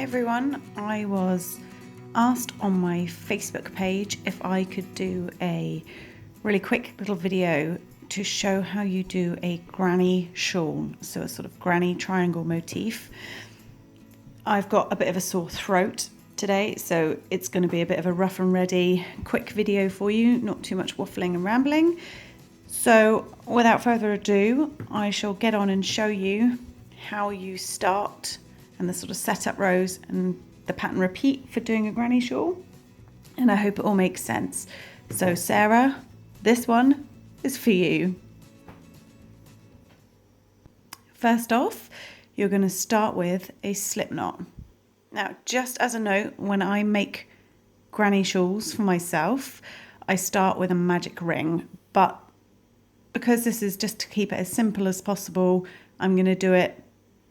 everyone, I was asked on my Facebook page if I could do a really quick little video to show how you do a granny shawl, so a sort of granny triangle motif. I've got a bit of a sore throat today, so it's going to be a bit of a rough and ready quick video for you, not too much waffling and rambling. So without further ado, I shall get on and show you how you start and the sort of setup rows and the pattern repeat for doing a granny shawl, and I hope it all makes sense. So Sarah, this one is for you. First off, you're going to start with a slip knot. Now, just as a note, when I make granny shawls for myself, I start with a magic ring, but because this is just to keep it as simple as possible, I'm going to do it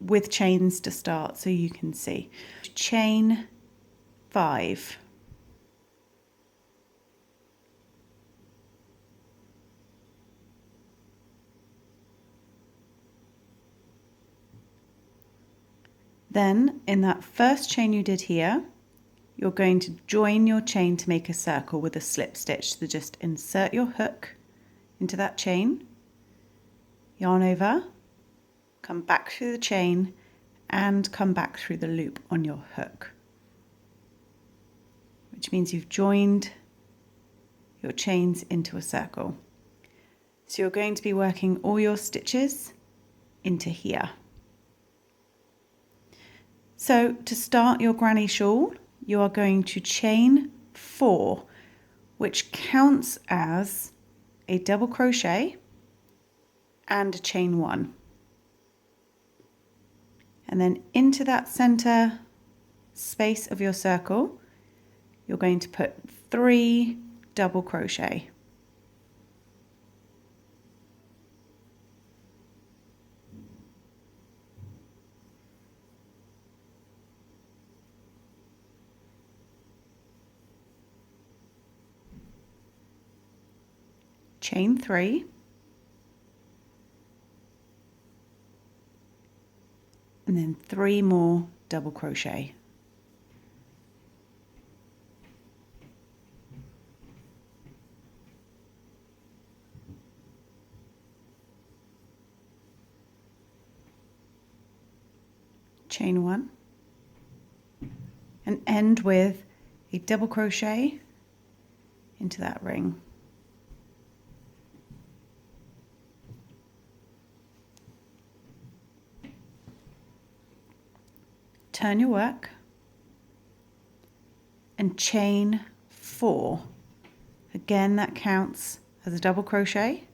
with chains to start so you can see. Chain 5. Then in that first chain you did here, you're going to join your chain to make a circle with a slip stitch. So just insert your hook into that chain, yarn over, come back through the chain and come back through the loop on your hook, which means you've joined your chains into a circle. So you're going to be working all your stitches into here. So to start your granny shawl, you are going to chain 4, which counts as a double crochet and a chain 1. And then into that center space of your circle, you're going to put 3 double crochet. Chain 3, and then 3 more double crochet. Chain 1, and end with a double crochet into that ring. Turn your work and chain 4. Again, that counts as a double crochet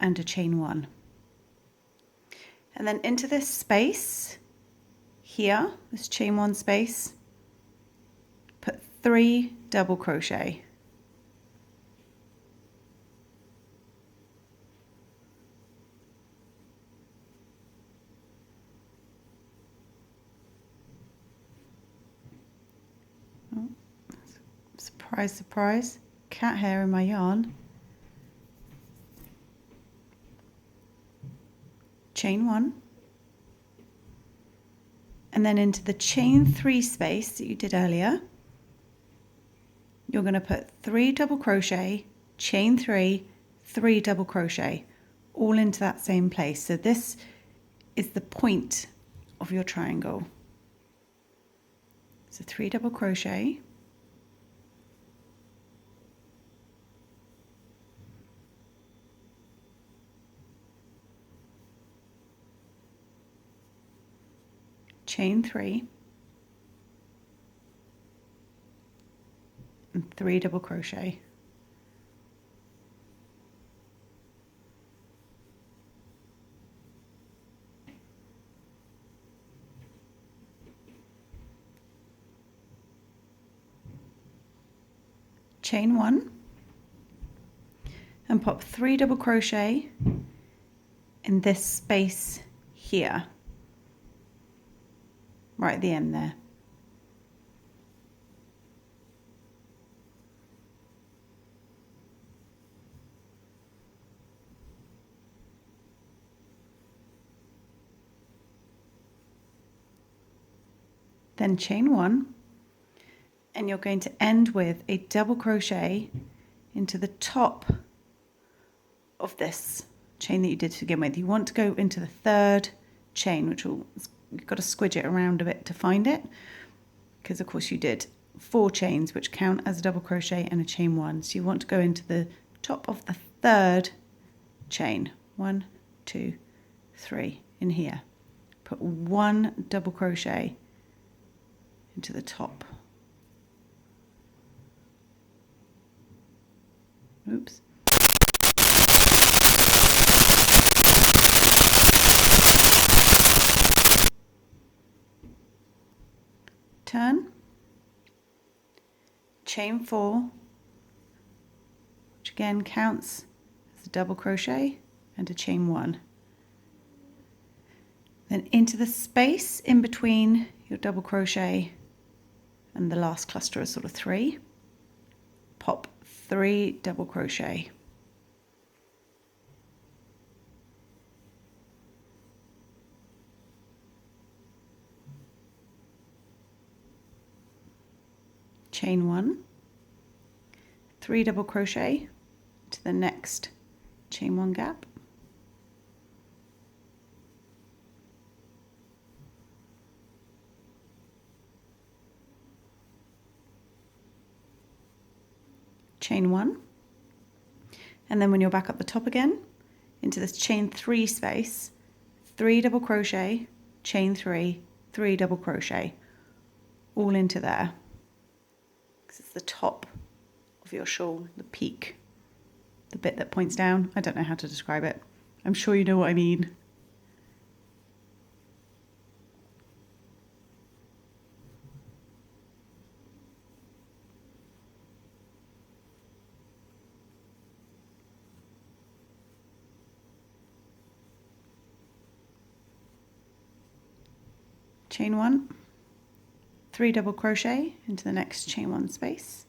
and a chain 1. And then into this space here, this chain 1 space, put 3 double crochet. Surprise, surprise, cat hair in my yarn. Chain 1, and then into the chain 3 space that you did earlier, you're going to put 3 double crochet, chain 3, 3 double crochet, all into that same place. So this is the point of your triangle. So 3 double crochet, chain 3, and 3 double crochet. Chain 1 and pop 3 double crochet in this space here, right at the end there. then chain 1, and you're going to end with a double crochet into the top of this chain that you did to begin with. You want to go into the 3rd chain, which will, you've got to squidge it around a bit to find it, because of course you did 4 chains, which count as a double crochet and a chain 1. So you want to go into the top of the 3rd chain. 1, 2, 3 in here. Put 1 double crochet into the top. Oops. Turn, chain 4, which again counts as a double crochet and a chain 1. Then into the space in between your double crochet and the last cluster of sort of 3, pop 3 double crochet. Chain 1, 3 double crochet to the next chain 1 gap, chain 1, and then when you're back up the top again into this chain 3 space, 3 double crochet, chain 3, 3 double crochet, all into there. It's the top of your shawl, the peak, the bit that points down. I don't know how to describe it. I'm sure you know what I mean. Chain 1, 3 double crochet into the next chain 1 space,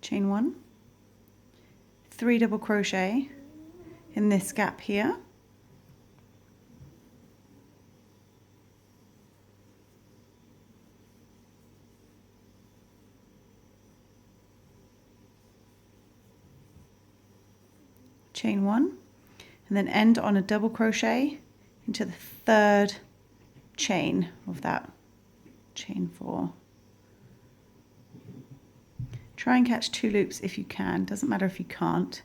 chain 1, 3 double crochet in this gap here, chain 1, and then end on a double crochet into the 3rd chain of that chain 4. Try and catch 2 loops if you can. Doesn't matter if you can't.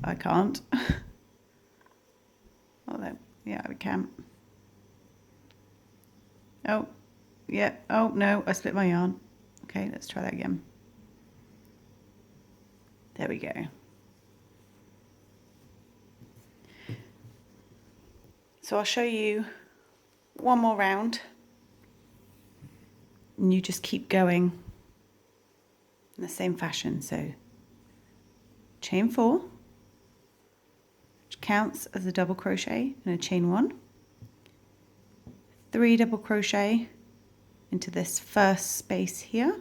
I can't. Although, yeah, I can. Oh, yeah. Oh, no, I split my yarn. Okay, let's try that again. There we go. So I'll show you one more round, and you just keep going in the same fashion. So chain 4, which counts as a double crochet and a chain 1, 3 double crochet into this first space here,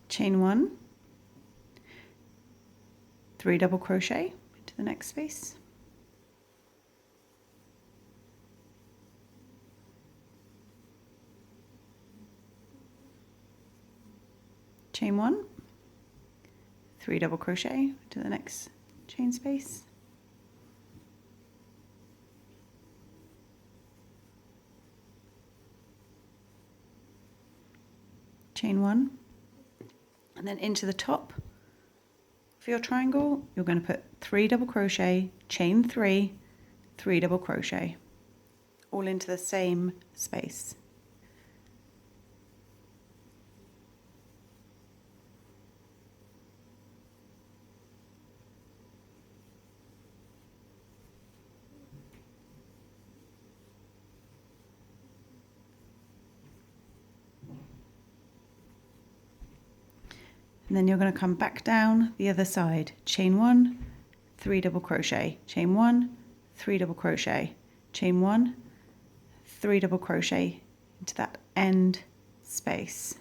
chain 1, 3 double crochet into the next space, chain 1, 3 double crochet to the next chain space, chain 1, and then into the top of your triangle you're going to put 3 double crochet, chain 3, 3 double crochet, all into the same space. And then you're going to come back down the other side, chain 1, 3 double crochet, chain 1, 3 double crochet, chain 1, 3 double crochet into that end space.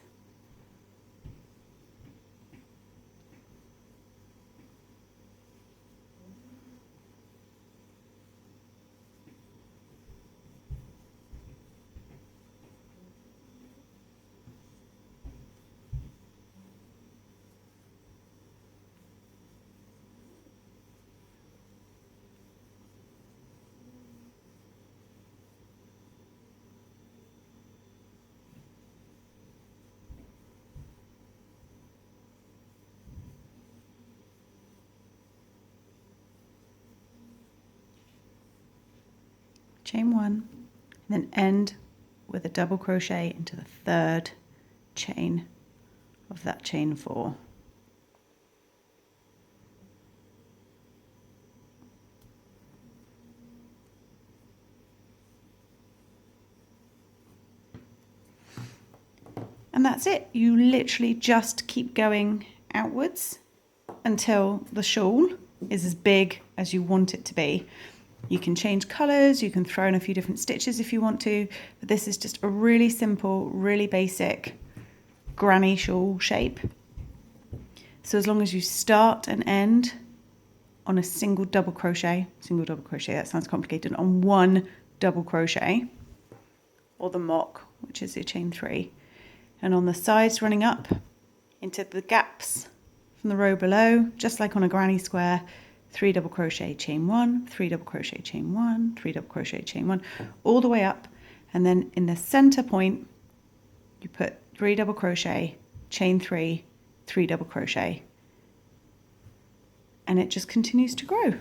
Chain 1, and then end with a double crochet into the third chain of that chain 4. And that's it. You literally just keep going outwards until the shawl is as big as you want it to be. You can change colours, you can throw in a few different stitches if you want to, but this is just a really simple, really basic granny shawl shape. So as long as you start and end on a single double crochet, that sounds complicated, on one double crochet, or the mock, which is your chain 3, and on the sides running up into the gaps from the row below, just like on a granny square, 3 double crochet, chain 1, 3 double crochet, chain 1, 3 double crochet, chain 1, all the way up, and then in the center point you put 3 double crochet, chain 3, 3 double crochet, and it just continues to grow.